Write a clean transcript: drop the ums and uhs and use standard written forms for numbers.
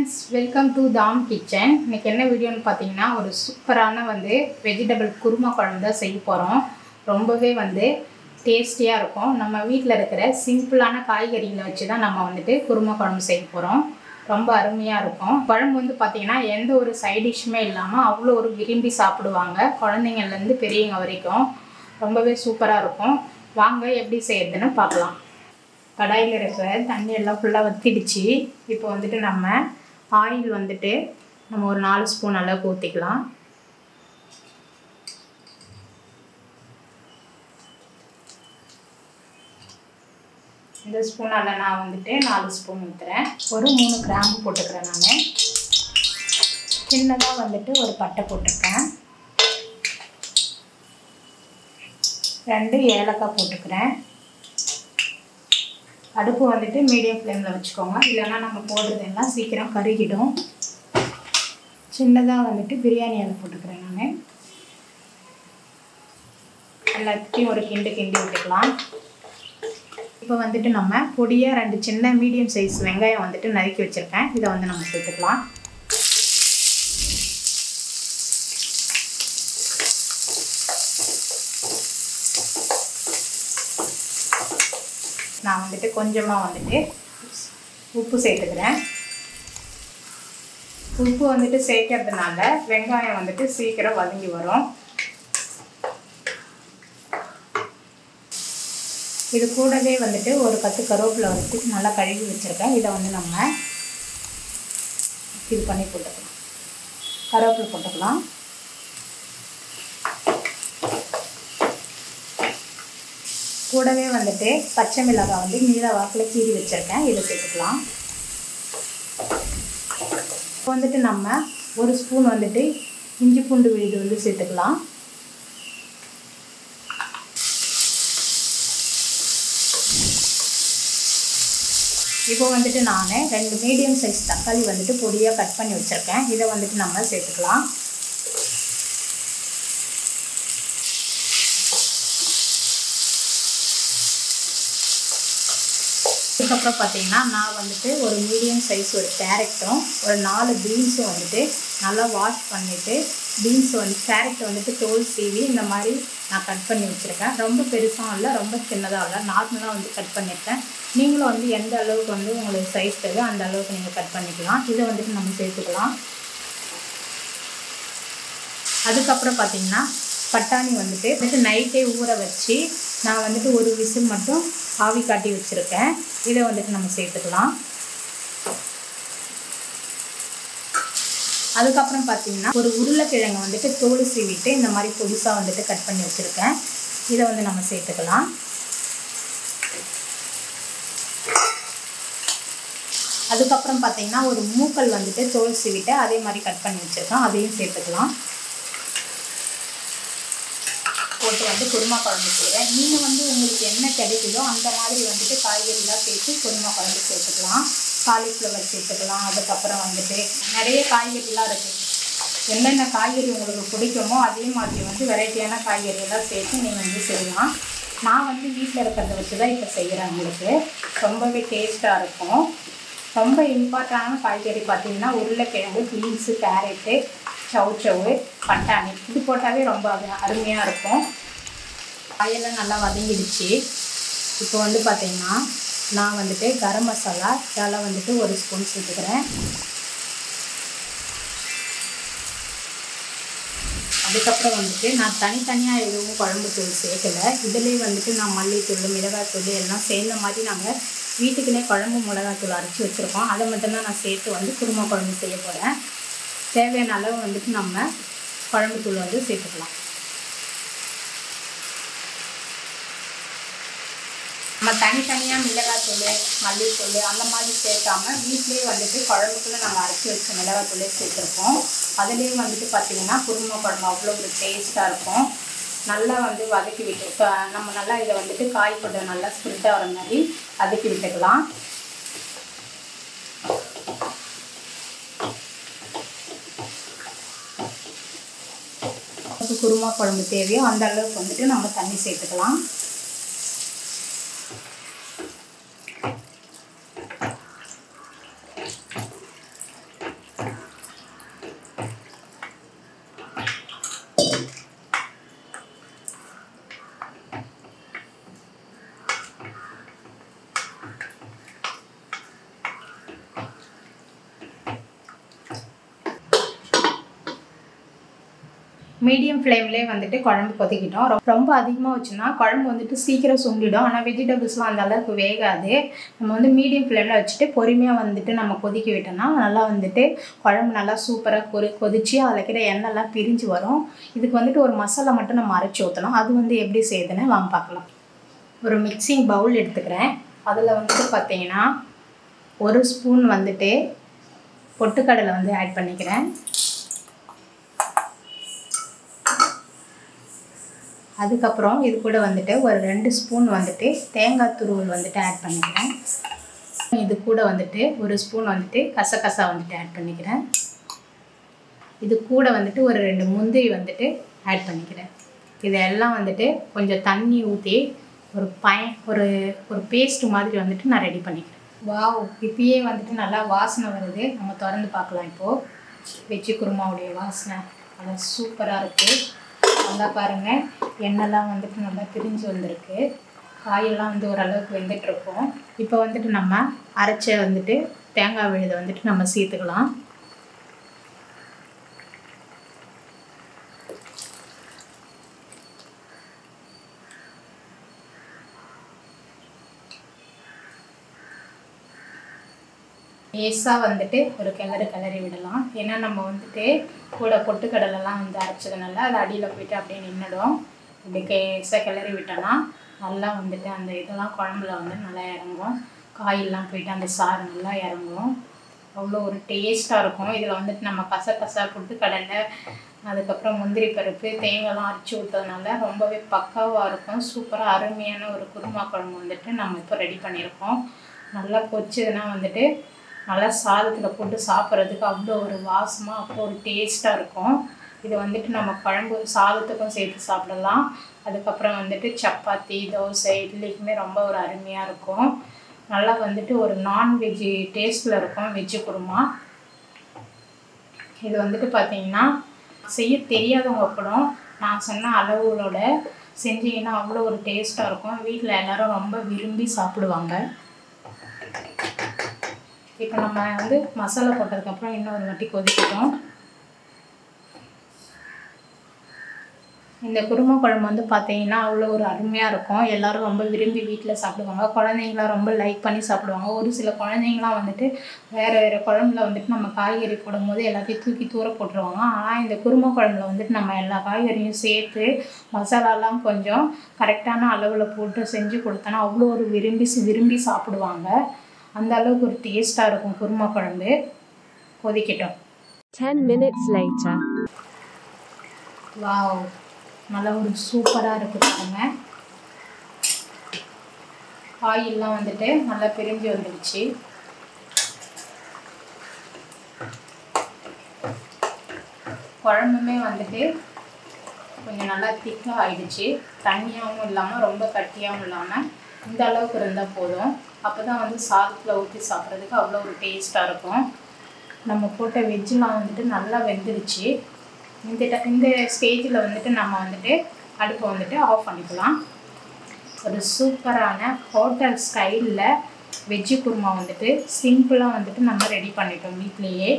friends, welcome to Dam Kitchen. இன்னைக்கு என்ன வீடியோன்னு பார்த்தீங்கன்னா ஒரு சூப்பரான வெஜிடபிள் குருமா குழம்பு தான் செய்ய போறோம். ரொம்பவே டேஸ்டியா இருக்கும். நம்ம வீட்ல இருக்கிற சிம்பிளான காய்கறிகளை வச்சு தான் நம்ம குருமா குழம்பு செய்ய போறோம். ரொம்ப அருமையா இருக்கும். குழம்பு பார்த்தீங்கன்னா எந்த ஒரு சைடு டிஷ்மே இல்லாம அவ்வளோ ஒரு விரும்பி சாப்பிடுவாங்க. குழந்தைங்கள்ல இருந்து பெரியவங்க வரைக்கும் ரொம்பவே சூப்பரா இருக்கும். வாங்க எப்படி செய்யறதுன்னு பார்க்கலாம். கடாயில் இருக்கிற தண்ணி எல்லாம் ஃபுல்லாக வற்றிடுச்சு. இப்போ நம்ம ஆயில் நம்ம ஒரு 4 ஸ்பூன் அளவுக்கு ஊற்றிக்கலாம். இந்த ஸ்பூனால் நான் 4 ஸ்பூன் ஊற்றுறேன். ஒரு 3 கிராம்பு போட்டுக்கிறேன். நான் சின்னதாக ஒரு பட்டை போட்டிருக்கேன். 2 ஏலக்காய் போட்டுக்கிறேன். அடுப்பு மீடியம் ஃப்ளேமில் வச்சுக்கோங்க, இல்லைன்னா நம்ம போடுறதெல்லாம் சீக்கிரம் கருகிடும். சின்னதாக பிரியாணி இலை போட்டுக்கிறேன். நான் எல்லாத்தையும் ஒரு கிண்டு விட்டுக்கலாம். இப்போ நம்ம பொடியாக 2 சின்ன மீடியம் சைஸ் வெங்காயம் நறுக்கி வச்சுருக்கேன். இதை நம்ம சேர்த்துக்கலாம். நான் கொஞ்சமாக உப்பு சேர்த்துக்கிறேன். உப்பு சேர்க்கறதுனால வெங்காயம் சீக்கிரம் வதங்கி வரும். இது கூடவே ஒரு 10 கருவேப்பிலை நல்லா கழுவி வச்சுருக்கேன். இதை நம்ம இது பண்ணி போட்டுக்கலாம். கருவேப்பிலை போட்டுக்கலாம். கூடவே பச்சை மிளகாய் நீல வாக்கில் கீறி வச்சுருக்கேன். இதை சேர்த்துக்கலாம். இப்போ நம்ம ஒரு ஸ்பூன் இஞ்சி பூண்டு விழுது சேர்த்துக்கலாம். இப்போ நான் 2 மீடியம் சைஸ் தக்காளி பொடியாக கட் பண்ணி வச்சுருக்கேன். இதை நம்ம சேர்த்துக்கலாம். அதுக்கப்புறம் பார்த்தீங்கன்னா நான் ஒரு மீடியம் சைஸ் ஒரு கேரட்டும் ஒரு 4 பீன்ஸும் நல்லா வாஷ் பண்ணிவிட்டு கேரட்டை தோல் சீவி இந்த மாதிரி நான் கட் பண்ணி வச்சுருக்கேன். ரொம்ப பெருசாக இல்லை, ரொம்ப சின்னதாக இல்லை, நார்மலாக கட் பண்ணியிருக்கேன். நீங்களும் எந்த அளவுக்கு உங்களுக்கு சைஸ் தேவை அந்த அளவுக்கு நீங்கள் கட் பண்ணிக்கலாம். இதை நம்ம சேர்த்துக்கலாம். அதுக்கப்புறம் பார்த்தீங்கன்னா பட்டாணி நைட்டே ஊற வச்சு நான் ஒரு விசில் மட்டும் ஆவி காட்டி வச்சுருக்கேன். இதை நம்ம சேர்த்துக்கலாம். அதுக்கப்புறம் பார்த்தீங்கன்னா ஒரு உருளைக்கிழங்கு தோல் சீவிட்டு இந்த மாதிரி பொடிசாக கட் பண்ணி வச்சுருக்கேன். இதை நம்ம சேர்த்துக்கலாம். அதுக்கப்புறம் பார்த்தீங்கன்னா ஒரு மூக்கல் தோல் சீவிட்டு அதே மாதிரி கட் பண்ணி வச்சுருக்கேன். அதையும் சேர்த்துக்கலாம். போட்டு குருமா குழம்பு செய்கிறேன். நீங்கள் உங்களுக்கு என்ன கிடைக்குதோ அந்த மாதிரி காய்கறிலாம் சேர்த்து குருமா குழம்பு சேர்த்துக்கலாம். காலிஃப்ளவர் சேர்த்துக்கலாம். அதுக்கப்புறம் நிறைய காய்கறிலாம் இருக்குது. என்னென்ன காய்கறி உங்களுக்கு பிடிக்குமோ அதே மாதிரி வெரைட்டியான காய்கறியெல்லாம் சேர்த்து நீங்கள் செய்யலாம். நான் வீட்டில் இருக்கிறத வச்சு தான் இப்போ செய்கிறேன். உங்களுக்கு ரொம்பவே டேஸ்ட்டாக இருக்கும். ரொம்ப இம்பார்ட்டண்டான காய்கறி பார்த்திங்கன்னா உருளைக்கிழங்கு, பீன்ஸு, கேரட்டு, சவுச்சவு, பட்டாணி இது போட்டாவே ரொம்ப அருமையாக இருக்கும். காயெல்லாம் நல்லா வதங்கிடுச்சு. இப்போ பார்த்திங்கன்னா நான் கரம் மசாலா இதெல்லாம் ஒரு ஸ்பூன் சேர்த்துக்கிறேன். அதுக்கப்புறம் நான் தனித்தனியாக எதுவும் குழம்பு தூள் சேர்க்கலை. இதிலே நான் மல்லித்தூள், மிளகாத்தூள் எல்லாம் சேர்ந்த மாதிரி நாங்கள் வீட்டுக்குன்னே குழம்பு மிளகாத்தூள் அரைச்சி வச்சுருக்கோம். அதை மட்டும்தான் நான் சேர்த்து குருமா குழம்பு செய்ய போகிறேன். தேவையான அளவு நம்ம குழம்பு தூள் சேர்த்துக்கலாம். நம்ம தனித்தனியாக மிளகாத்தூள், மல்லித்தூள் அந்த மாதிரி சேர்க்காம வீட்டிலே குழம்புக்குள்ளே நாங்கள் அரைச்சி வச்ச மிளகாத்தூளே சேர்த்துருக்கோம். அதுலேயே பார்த்திங்கன்னா குருமா குழம்பு அவ்வளோ ஒரு டேஸ்ட்டாக இருக்கும். நல்லா வதக்கி விட்டு இப்போ நம்ம நல்லா இதை காய் போட்டு நல்லா ஸ்ப்ரெட் ஆகிற மாதிரி வதக்கி விட்டுக்கலாம். குருமா குழம்பு தேவையோ அந்த அளவுக்கு நம்ம தண்ணி சேர்த்துக்கலாம். மீடியம் ஃப்ளேம்லேயே வந்துட்டு குழம்பு கொதிக்கிட்டோம். ரொம்ப அதிகமாக வச்சுன்னா குழம்பு வந்துட்டு சீக்கிரம் சுண்டிடும். ஆனால் வெஜிடபிள்ஸ்லாம் அந்த அளவுக்கு வேகாது. நம்ம வந்து மீடியம் ஃப்ளேமில் வச்சுட்டு பொறுமையாக வந்துட்டு நம்ம கொதிக்க விட்டோம்னா நல்லா வந்துட்டு குழம்பு நல்லா சூப்பராக கொதிச்சு அதில் இருக்கிற எண்ணெய்லாம் பிரிஞ்சு வரும். இதுக்கு வந்துட்டு ஒரு மசாலா மட்டும் நம்ம அரைச்சி ஊற்றலாம். அது வந்து எப்படி செய்யுதுன்னு வாங்க பார்க்கலாம். ஒரு மிக்சிங் பவுல் எடுத்துக்கிறேன். அதில் வந்துட்டு பார்த்தீங்கன்னா 1 ஸ்பூன் வந்துட்டு பொட்டுக்கடலை வந்து ஆட் பண்ணிக்கிறேன். அதுக்கப்புறம் இது கூட வந்துட்டு ஒரு 2 ஸ்பூன் வந்துட்டு தேங்காய் துருவல் வந்துட்டு ஆட் பண்ணிக்கிறேன். இது கூட வந்துட்டு 1 ஸ்பூன் வந்துட்டு கசகசா வந்துட்டு ஆட் பண்ணிக்கிறேன். இது கூட வந்துட்டு ஒரு 2 முந்திரி வந்துட்டு ஆட் பண்ணிக்கிறேன். இதெல்லாம் வந்துட்டு கொஞ்சம் தண்ணி ஊற்றி ஒரு பேஸ்ட் மாதிரி வந்துட்டு நான் ரெடி பண்ணிக்கிறேன். வாவ், இப்பயே வந்துட்டு நல்லா வாசனை வருது. நம்ம திறந்து பார்க்கலாம். இப்போது வெஜ்ஜு குருமாவுடைய வாசனை நல்லா சூப்பராக இருக்குது. நல்லா பாருங்கள், எண்ணெய்லாம் வந்துட்டு நல்லா பிரிஞ்சு வந்திருக்கு. காயெல்லாம் வந்து ஓரளவுக்கு வெந்துட்டுருக்கோம். இப்போ வந்துட்டு நம்ம அரைச்ச வந்துட்டு தேங்காய் விழுதை வந்துட்டு நம்ம சேர்த்துக்கலாம். லேசாக வந்துட்டு ஒரு கிளறி விடலாம். ஏன்னா நம்ம வந்துட்டு கூட பொட்டுக்கடலைலாம் வந்து அரைச்சதுனால அது அடியில் போய்ட்டு அப்படியே நின்றுடும். இப்படி லேசாக கிளறி விட்டோன்னா நல்லா வந்துட்டு அந்த இதெல்லாம் குழம்புல வந்து நல்லா இறங்கும். காயெல்லாம் போய்ட்டு அந்த சாறு நல்லா இறங்கும். அவ்வளோ ஒரு டேஸ்ட்டாக இருக்கும். இதில் வந்துட்டு நம்ம கசகசா பொட்டுக்கடலை அதுக்கப்புறம் முந்திரி பருப்பு தேங்காய்லாம் அரைச்சி ஊற்றதுனால ரொம்பவே பக்காவாக இருக்கும். சூப்பராக அருமையான ஒரு குருமா குழம்பு வந்துட்டு நம்ம இப்போ ரெடி பண்ணியிருக்கோம். நல்லா கொச்சதுன்னா வந்துட்டு நல்லா சாதத்தில் போட்டு சாப்பிட்றதுக்கு அவ்வளோ ஒரு வாசமாக அவ்வளோ ஒரு டேஸ்ட்டாக இருக்கும். இது வந்துட்டு நம்ம குழம்பு சாதத்துக்கும் சேர்த்து சாப்பிடலாம். அதுக்கப்புறம் வந்துட்டு சப்பாத்தி, தோசை, இட்லிக்குமே ரொம்ப ஒரு அருமையாக இருக்கும். நல்லா வந்துட்டு ஒரு நான்வெஜ்ஜு டேஸ்ட்டில் இருக்கும் வெஜ்ஜு குருமா. இது வந்துட்டு பார்த்திங்கன்னா செய்ய தெரியாதவங்க கூட நான் சொன்ன அளவுகளோட செஞ்சிங்கன்னா அவ்வளோ ஒரு டேஸ்ட்டாக இருக்கும். வீட்டில் எல்லோரும் ரொம்ப விரும்பி சாப்பிடுவாங்க. இப்போ நம்ம வந்து மசாலா போட்டதுக்கப்புறம் இன்னொரு வாட்டி கொதிக்கிட்டோம். இந்த குருமா குழம்பு வந்து பார்த்தீங்கன்னா அவ்வளோ ஒரு அருமையாக இருக்கும். எல்லோரும் ரொம்ப விரும்பி வீட்டில் சாப்பிடுவாங்க. குழந்தைங்களாம் ரொம்ப லைக் பண்ணி சாப்பிடுவாங்க. ஒரு சில குழந்தைங்களாம் வந்துட்டு வேறு குழம்புல வந்துட்டு நம்ம காய்கறி போடும்போது எல்லாத்தையும் தூக்கி தூர போட்டுருவாங்க. ஆனால் இந்த குருமா குழம்புல வந்துட்டு நம்ம எல்லா காய்கறியும் சேர்த்து மசாலாலாம் கொஞ்சம் கரெக்டான அளவில் போட்டு செஞ்சு கொடுத்தோன்னா அவ்வளோ ஒரு விரும்பி சாப்பிடுவாங்க. அந்த அளவுக்கு ஒரு டேஸ்ட்டாக இருக்கும் குருமா குழம்பு. கொதிக்கட்டும். 10 minutes later. வாவ், நல்லா ஒரு சூப்பராக இருக்குது பாருங்க. காயெல்லாம் வந்துட்டு நல்லா பிரிஞ்சு வந்துடுச்சு. குழம்புமே வந்துட்டு கொஞ்சம் நல்லா திக்காக ஆயிடுச்சு. தண்ணியாகவும் இல்லாமல் ரொம்ப கட்டியாகவும் இல்லாமல் இந்த அளவுக்கு இருந்தால் போதும். அப்போ தான் வந்து சாதத்தில் ஊற்றி சாப்பிட்றதுக்கு அவ்வளோ ஒரு டேஸ்ட்டாக இருக்கும். நம்ம போட்ட வெஜ்ஜெலாம் வந்துட்டு நல்லா வெந்துடுச்சு. இந்த ஸ்டேஜில் வந்துட்டு நம்ம வந்துட்டு அடுப்பை வந்துட்டு ஆஃப் பண்ணிக்கலாம். ஒரு சூப்பரான ஹோட்டல் ஸ்டைலில் வெஜ்ஜு குருமா வந்துட்டு சிம்பிளாக வந்துட்டு நம்ம ரெடி பண்ணிட்டோம் வீட்லேயே.